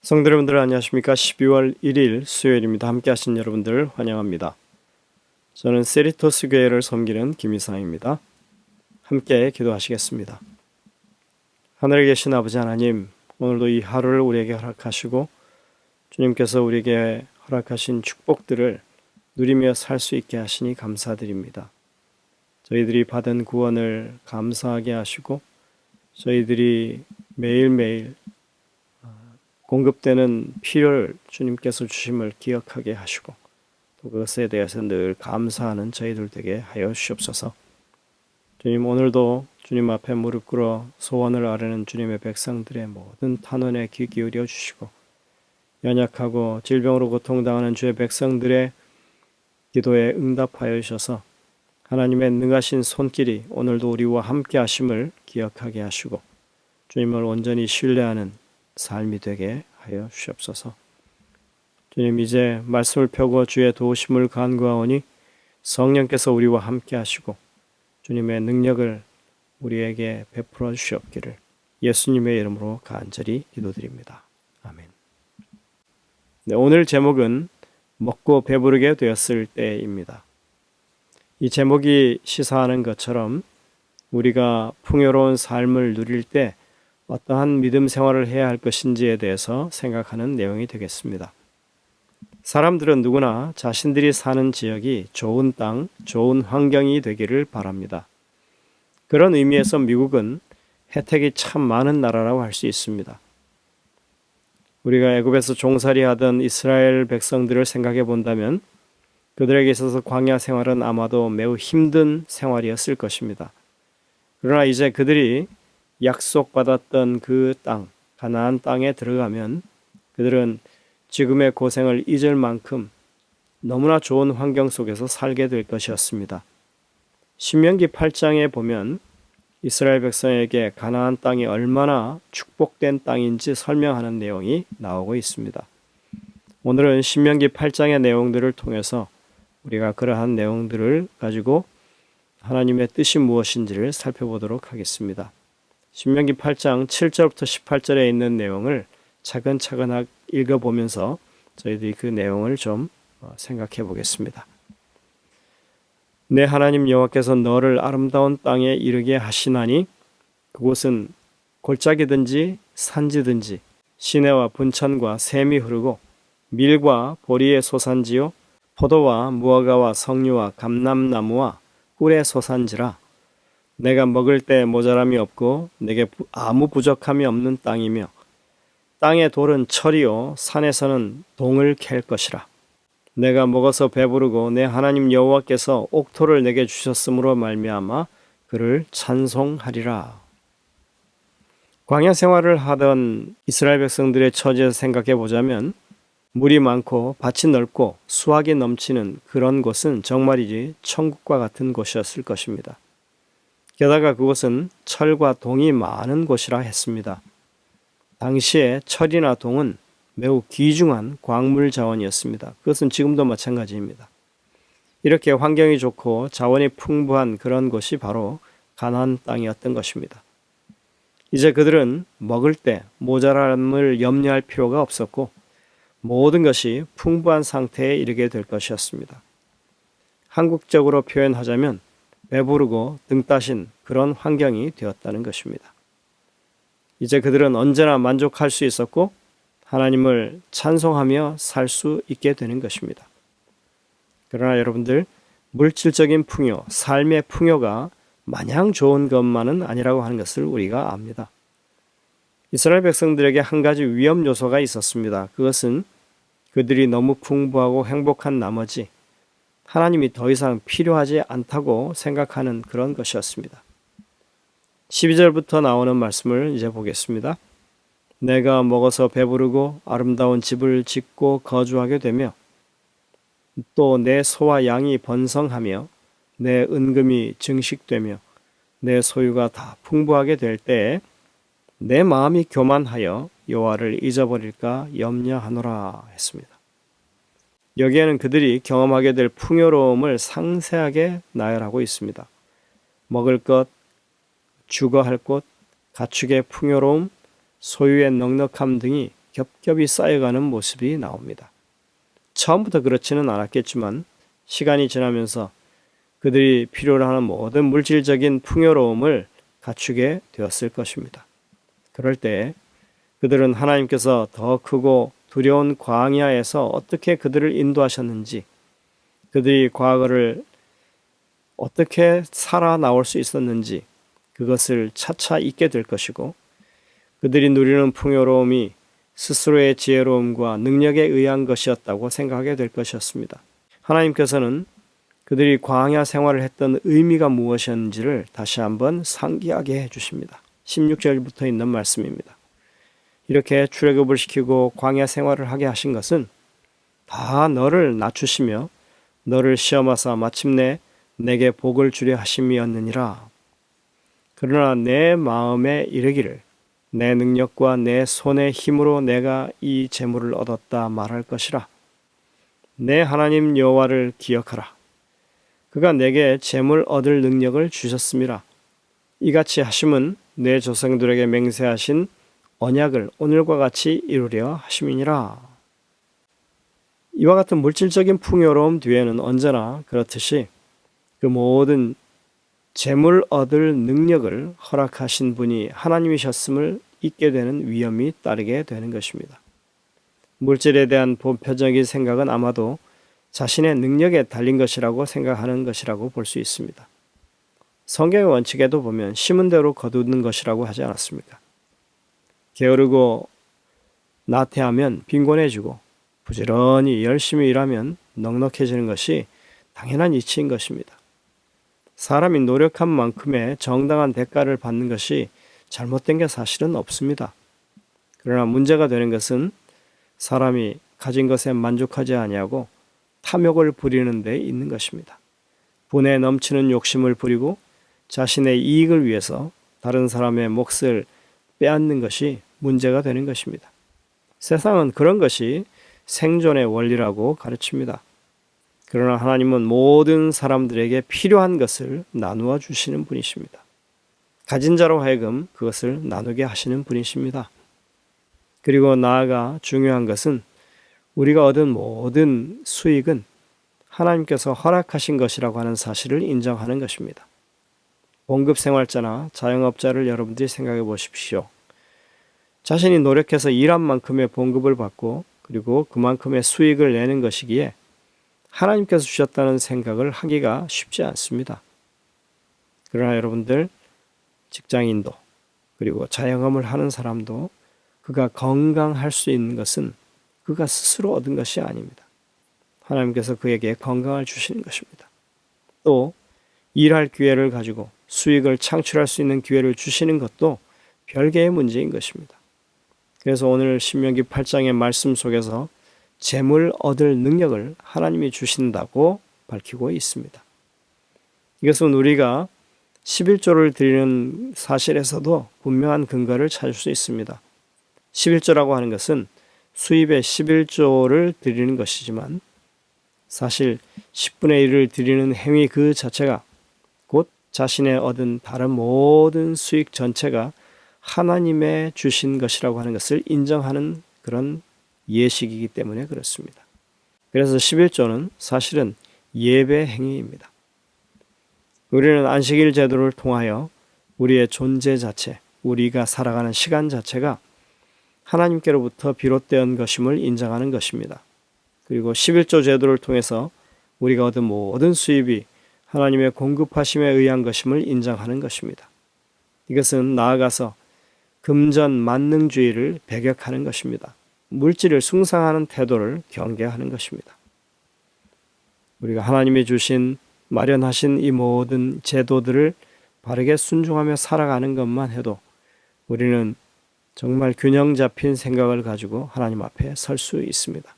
성도 여러분들 안녕하십니까? 12월 1일 수요일입니다. 함께 하신 여러분들 환영합니다. 저는 세리토스 교회를 섬기는 김이상입니다. 함께 기도하시겠습니다. 하늘에 계신 아버지 하나님, 오늘도 이 하루를 우리에게 허락하시고 주님께서 우리에게 허락하신 축복들을 누리며 살 수 있게 하시니 감사드립니다. 저희들이 받은 구원을 감사하게 하시고 저희들이 매일매일 공급되는 필요를 주님께서 주심을 기억하게 하시고 또 그것에 대해서 늘 감사하는 저희들 되게 하여 주시옵소서. 주님, 오늘도 주님 앞에 무릎 꿇어 소원을 아뢰는 주님의 백성들의 모든 탄원에 귀 기울여 주시고 연약하고 질병으로 고통당하는 주의 백성들의 기도에 응답하여 주셔서 하나님의 능하신 손길이 오늘도 우리와 함께 하심을 기억하게 하시고 주님을 온전히 신뢰하는 삶이 되게 하여 주시옵소서. 주님, 이제 말씀을 펴고 주의 도우심을 간구하오니 성령께서 우리와 함께 하시고 주님의 능력을 우리에게 베풀어 주시옵기를 예수님의 이름으로 간절히 기도드립니다. 아멘. 네, 오늘 제목은 먹고 배부르게 되었을 때입니다. 이 제목이 시사하는 것처럼 우리가 풍요로운 삶을 누릴 때 어떠한 믿음 생활을 해야 할 것인지에 대해서 생각하는 내용이 되겠습니다. 사람들은 누구나 자신들이 사는 지역이 좋은 땅, 좋은 환경이 되기를 바랍니다. 그런 의미에서 미국은 혜택이 참 많은 나라라고 할 수 있습니다. 우리가 애굽에서 종살이하던 이스라엘 백성들을 생각해 본다면 그들에게 있어서 광야 생활은 아마도 매우 힘든 생활이었을 것입니다. 그러나 이제 그들이 약속받았던 그 땅, 가나안 땅에 들어가면 그들은 지금의 고생을 잊을 만큼 너무나 좋은 환경 속에서 살게 될 것이었습니다. 신명기 8장에 보면 이스라엘 백성에게 가나안 땅이 얼마나 축복된 땅인지 설명하는 내용이 나오고 있습니다. 오늘은 신명기 8장의 내용들을 통해서 우리가 그러한 내용들을 가지고 하나님의 뜻이 무엇인지를 살펴보도록 하겠습니다. 신명기 8장 7절부터 18절에 있는 내용을 차근차근 읽어보면서 저희들이 그 내용을 좀 생각해 보겠습니다. 내 하나님 여호와께서 너를 아름다운 땅에 이르게 하시나니 그곳은 골짜기든지 산지든지 시내와 분천과 샘이 흐르고 밀과 보리의 소산지요 포도와 무화과와 석류와 감람나무와 꿀의 소산지라. 내가 먹을 때 모자람이 없고 내게 아무 부족함이 없는 땅이며 땅의 돌은 철이요 산에서는 동을 캘 것이라. 내가 먹어서 배부르고 내 하나님 여호와께서 옥토를 내게 주셨으므로 말미암아 그를 찬송하리라. 광야 생활을 하던 이스라엘 백성들의 처지에서 생각해 보자면 물이 많고 밭이 넓고 수확이 넘치는 그런 곳은 정말이지 천국과 같은 곳이었을 것입니다. 게다가 그곳은 철과 동이 많은 곳이라 했습니다. 당시에 철이나 동은 매우 귀중한 광물 자원이었습니다. 그것은 지금도 마찬가지입니다. 이렇게 환경이 좋고 자원이 풍부한 그런 곳이 바로 가나안 땅이었던 것입니다. 이제 그들은 먹을 때 모자람을 염려할 필요가 없었고 모든 것이 풍부한 상태에 이르게 될 것이었습니다. 한국적으로 표현하자면 배부르고 등 따신 그런 환경이 되었다는 것입니다. 이제 그들은 언제나 만족할 수 있었고 하나님을 찬송하며 살 수 있게 되는 것입니다. 그러나 여러분들, 물질적인 풍요, 삶의 풍요가 마냥 좋은 것만은 아니라고 하는 것을 우리가 압니다. 이스라엘 백성들에게 한 가지 위험 요소가 있었습니다. 그것은 그들이 너무 풍부하고 행복한 나머지 하나님이 더 이상 필요하지 않다고 생각하는 그런 것이었습니다. 12절부터 나오는 말씀을 이제 보겠습니다. 내가 먹어서 배부르고 아름다운 집을 짓고 거주하게 되며 또 내 소와 양이 번성하며 내 은금이 증식되며 내 소유가 다 풍부하게 될 때에 내 마음이 교만하여 여호와를 잊어버릴까 염려하노라 했습니다. 여기에는 그들이 경험하게 될 풍요로움을 상세하게 나열하고 있습니다. 먹을 것, 주거할 곳, 가축의 풍요로움, 소유의 넉넉함 등이 겹겹이 쌓여가는 모습이 나옵니다. 처음부터 그렇지는 않았겠지만 시간이 지나면서 그들이 필요로 하는 모든 물질적인 풍요로움을 갖추게 되었을 것입니다. 그럴 때 그들은 하나님께서 더 크고 두려운 광야에서 어떻게 그들을 인도하셨는지, 그들이 과거를 어떻게 살아나올 수 있었는지 그것을 차차 잊게 될 것이고, 그들이 누리는 풍요로움이 스스로의 지혜로움과 능력에 의한 것이었다고 생각하게 될 것이었습니다. 하나님께서는 그들이 광야 생활을 했던 의미가 무엇이었는지를 다시 한번 상기하게 해주십니다. 16절부터 있는 말씀입니다. 이렇게 출애굽을 시키고 광야 생활을 하게 하신 것은 다 너를 낮추시며 너를 시험하사 마침내 내게 복을 주려 하심이었느니라. 그러나 내 마음에 이르기를 내 능력과 내 손의 힘으로 내가 이 재물을 얻었다 말할 것이라. 내 하나님 여호와를 기억하라. 그가 내게 재물 얻을 능력을 주셨음이라. 이같이 하심은 내 조상들에게 맹세하신 언약을 오늘과 같이 이루려 하심이니라. 이와 같은 물질적인 풍요로움 뒤에는 언제나 그렇듯이 그 모든 재물 얻을 능력을 허락하신 분이 하나님이셨음을 잊게 되는 위험이 따르게 되는 것입니다. 물질에 대한 보편적인 생각은 아마도 자신의 능력에 달린 것이라고 생각하는 것이라고 볼 수 있습니다. 성경의 원칙에도 보면 심은 대로 거두는 것이라고 하지 않았습니까? 게으르고 나태하면 빈곤해지고 부지런히 열심히 일하면 넉넉해지는 것이 당연한 이치인 것입니다. 사람이 노력한 만큼의 정당한 대가를 받는 것이 잘못된 게 사실은 없습니다. 그러나 문제가 되는 것은 사람이 가진 것에 만족하지 아니하고 탐욕을 부리는 데 있는 것입니다. 분에 넘치는 욕심을 부리고 자신의 이익을 위해서 다른 사람의 몫을 빼앗는 것이 문제가 되는 것입니다. 세상은 그런 것이 생존의 원리라고 가르칩니다. 그러나 하나님은 모든 사람들에게 필요한 것을 나누어 주시는 분이십니다. 가진 자로 하여금 그것을 나누게 하시는 분이십니다. 그리고 나아가 중요한 것은 우리가 얻은 모든 수익은 하나님께서 허락하신 것이라고 하는 사실을 인정하는 것입니다. 봉급생활자나 자영업자를 여러분들이 생각해 보십시오. 자신이 노력해서 일한 만큼의 봉급을 받고 그리고 그만큼의 수익을 내는 것이기에 하나님께서 주셨다는 생각을 하기가 쉽지 않습니다. 그러나 여러분들 직장인도 그리고 자영업을 하는 사람도 그가 건강할 수 있는 것은 그가 스스로 얻은 것이 아닙니다. 하나님께서 그에게 건강을 주시는 것입니다. 또 일할 기회를 가지고 수익을 창출할 수 있는 기회를 주시는 것도 별개의 문제인 것입니다. 그래서 오늘 신명기 8장의 말씀 속에서 재물 얻을 능력을 하나님이 주신다고 밝히고 있습니다. 이것은 우리가 11조를 드리는 사실에서도 분명한 근거를 찾을 수 있습니다. 11조라고 하는 것은 수입의 11조를 드리는 것이지만 사실 10분의 1을 드리는 행위 그 자체가 곧 자신의 얻은 다른 모든 수익 전체가 하나님의 주신 것이라고 하는 것을 인정하는 그런 예식이기 때문에 그렇습니다. 그래서 11조는 사실은 예배 행위입니다. 우리는 안식일 제도를 통하여 우리의 존재 자체, 우리가 살아가는 시간 자체가 하나님께로부터 비롯된 것임을 인정하는 것입니다. 그리고 11조 제도를 통해서 우리가 얻은 모든 수입이 하나님의 공급하심에 의한 것임을 인정하는 것입니다. 이것은 나아가서 금전 만능주의를 배격하는 것입니다. 물질을 숭상하는 태도를 경계하는 것입니다. 우리가 하나님이 주신 마련하신 이 모든 제도들을 바르게 순종하며 살아가는 것만 해도 우리는 정말 균형 잡힌 생각을 가지고 하나님 앞에 설 수 있습니다.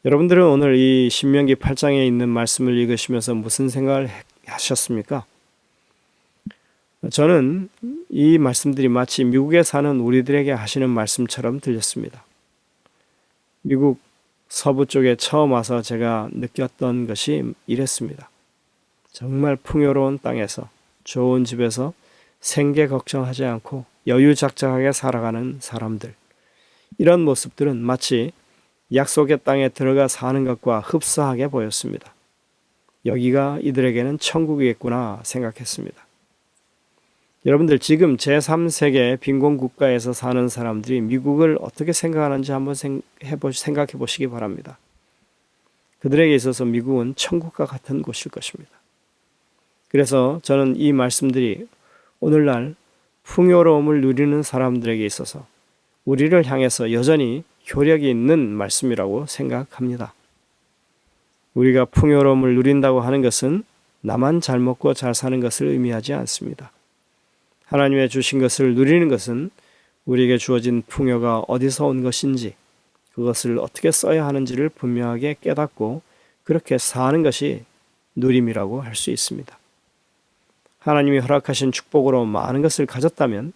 여러분들은 오늘 이 신명기 8장에 있는 말씀을 읽으시면서 무슨 생각을 하셨습니까? 저는 이 말씀들이 마치 미국에 사는 우리들에게 하시는 말씀처럼 들렸습니다. 미국 서부 쪽에 처음 와서 제가 느꼈던 것이 이랬습니다. 정말 풍요로운 땅에서 좋은 집에서 생계 걱정하지 않고 여유작정하게 살아가는 사람들. 이런 모습들은 마치 약속의 땅에 들어가 사는 것과 흡사하게 보였습니다. 여기가 이들에게는 천국이겠구나 생각했습니다. 여러분들 지금 제3세계 빈곤 국가에서 사는 사람들이 미국을 어떻게 생각하는지 한번 생각해 보시기 바랍니다. 그들에게 있어서 미국은 천국과 같은 곳일 것입니다. 그래서 저는 이 말씀들이 오늘날 풍요로움을 누리는 사람들에게 있어서 우리를 향해서 여전히 효력이 있는 말씀이라고 생각합니다. 우리가 풍요로움을 누린다고 하는 것은 나만 잘 먹고 잘 사는 것을 의미하지 않습니다. 하나님의 주신 것을 누리는 것은 우리에게 주어진 풍요가 어디서 온 것인지, 그것을 어떻게 써야 하는지를 분명하게 깨닫고 그렇게 사는 것이 누림이라고 할 수 있습니다. 하나님이 허락하신 축복으로 많은 것을 가졌다면,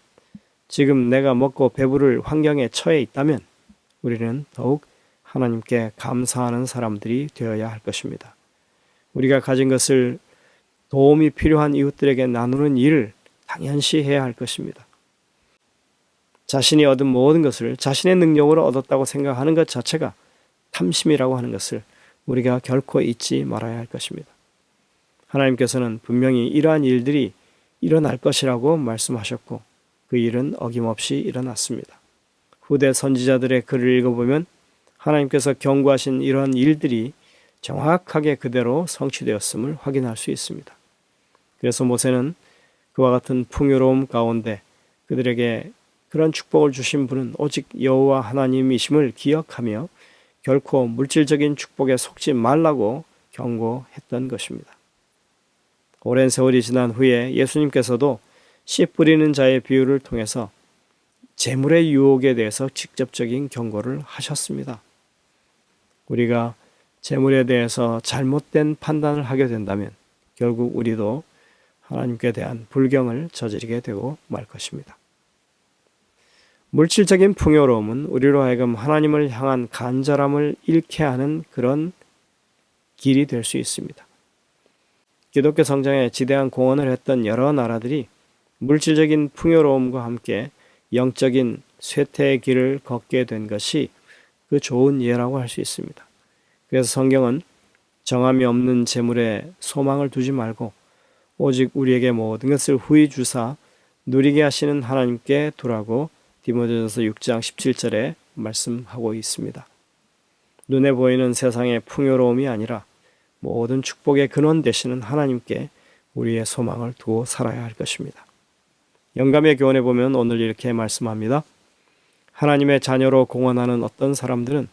지금 내가 먹고 배부를 환경에 처해 있다면 우리는 더욱 하나님께 감사하는 사람들이 되어야 할 것입니다. 우리가 가진 것을 도움이 필요한 이웃들에게 나누는 일을 당연시 해야 할 것입니다. 자신이 얻은 모든 것을 자신의 능력으로 얻었다고 생각하는 것 자체가 탐심이라고 하는 것을 우리가 결코 잊지 말아야 할 것입니다. 하나님께서는 분명히 이러한 일들이 일어날 것이라고 말씀하셨고 그 일은 어김없이 일어났습니다. 후대 선지자들의 글을 읽어보면 하나님께서 경고하신 이러한 일들이 정확하게 그대로 성취되었음을 확인할 수 있습니다. 그래서 모세는 그와 같은 풍요로움 가운데 그들에게 그런 축복을 주신 분은 오직 여호와 하나님이심을 기억하며 결코 물질적인 축복에 속지 말라고 경고했던 것입니다. 오랜 세월이 지난 후에 예수님께서도 씨 뿌리는 자의 비유를 통해서 재물의 유혹에 대해서 직접적인 경고를 하셨습니다. 우리가 재물에 대해서 잘못된 판단을 하게 된다면 결국 우리도 하나님께 대한 불경을 저지르게 되고 말 것입니다. 물질적인 풍요로움은 우리로 하여금 하나님을 향한 간절함을 잃게 하는 그런 길이 될 수 있습니다. 기독교 성장에 지대한 공헌을 했던 여러 나라들이 물질적인 풍요로움과 함께 영적인 쇠퇴의 길을 걷게 된 것이 그 좋은 예라고 할 수 있습니다. 그래서 성경은 정함이 없는 재물에 소망을 두지 말고 오직 우리에게 모든 것을 후히 주사 누리게 하시는 하나님께 두라고 디모데전서 6장 17절에 말씀하고 있습니다. 눈에 보이는 세상의 풍요로움이 아니라 모든 축복의 근원 되시는 하나님께 우리의 소망을 두고 살아야 할 것입니다. 영감의 교훈에 보면 오늘 이렇게 말씀합니다. 하나님의 자녀로 공헌하는 어떤 사람들은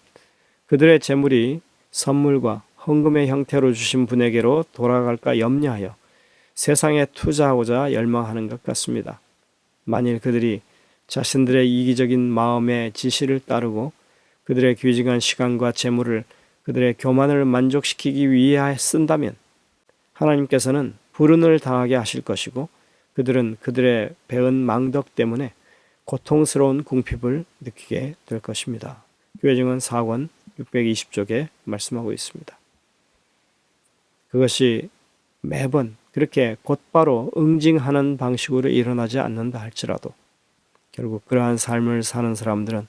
그들의 재물이 선물과 헌금의 형태로 주신 분에게로 돌아갈까 염려하여 세상에 투자하고자 열망하는 것 같습니다. 만일 그들이 자신들의 이기적인 마음의 지시를 따르고 그들의 귀중한 시간과 재물을 그들의 교만을 만족시키기 위해 쓴다면 하나님께서는 불운을 당하게 하실 것이고 그들은 그들의 배은 망덕 때문에 고통스러운 궁핍을 느끼게 될 것입니다. 교회증언 4권 620쪽에 말씀하고 있습니다. 그것이 매번 그렇게 곧바로 응징하는 방식으로 일어나지 않는다 할지라도 결국 그러한 삶을 사는 사람들은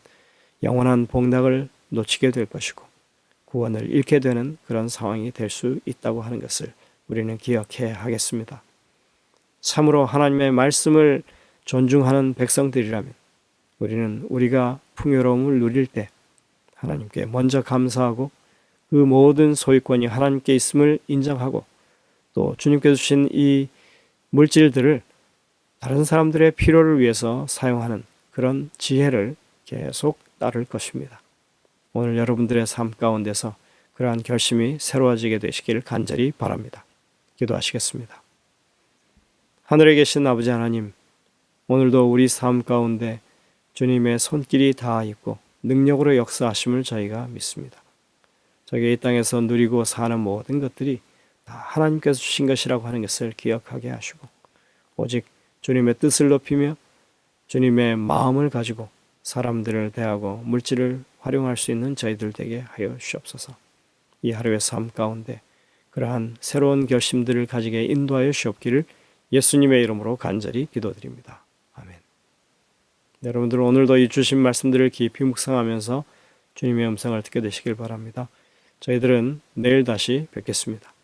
영원한 복락을 놓치게 될 것이고 구원을 잃게 되는 그런 상황이 될 수 있다고 하는 것을 우리는 기억해야 하겠습니다. 참으로 하나님의 말씀을 존중하는 백성들이라면 우리는 우리가 풍요로움을 누릴 때 하나님께 먼저 감사하고 그 모든 소유권이 하나님께 있음을 인정하고 또 주님께서 주신 이 물질들을 다른 사람들의 필요를 위해서 사용하는 그런 지혜를 계속 따를 것입니다. 오늘 여러분들의 삶 가운데서 그러한 결심이 새로워지게 되시기를 간절히 바랍니다. 기도하시겠습니다. 하늘에 계신 아버지 하나님, 오늘도 우리 삶 가운데 주님의 손길이 닿아 있고 능력으로 역사하심을 저희가 믿습니다. 저희가 이 땅에서 누리고 사는 모든 것들이 다 하나님께서 주신 것이라고 하는 것을 기억하게 하시고 오직 주님의 뜻을 높이며 주님의 마음을 가지고 사람들을 대하고 물질을 활용할 수 있는 저희들 되게 하여 주옵소서. 이 하루의 삶 가운데 그러한 새로운 결심들을 가지게 인도하여 주옵기를 예수님의 이름으로 간절히 기도드립니다. 아멘. 여러분들 오늘도 이 주신 말씀들을 깊이 묵상하면서 주님의 음성을 듣게 되시길 바랍니다. 저희들은 내일 다시 뵙겠습니다.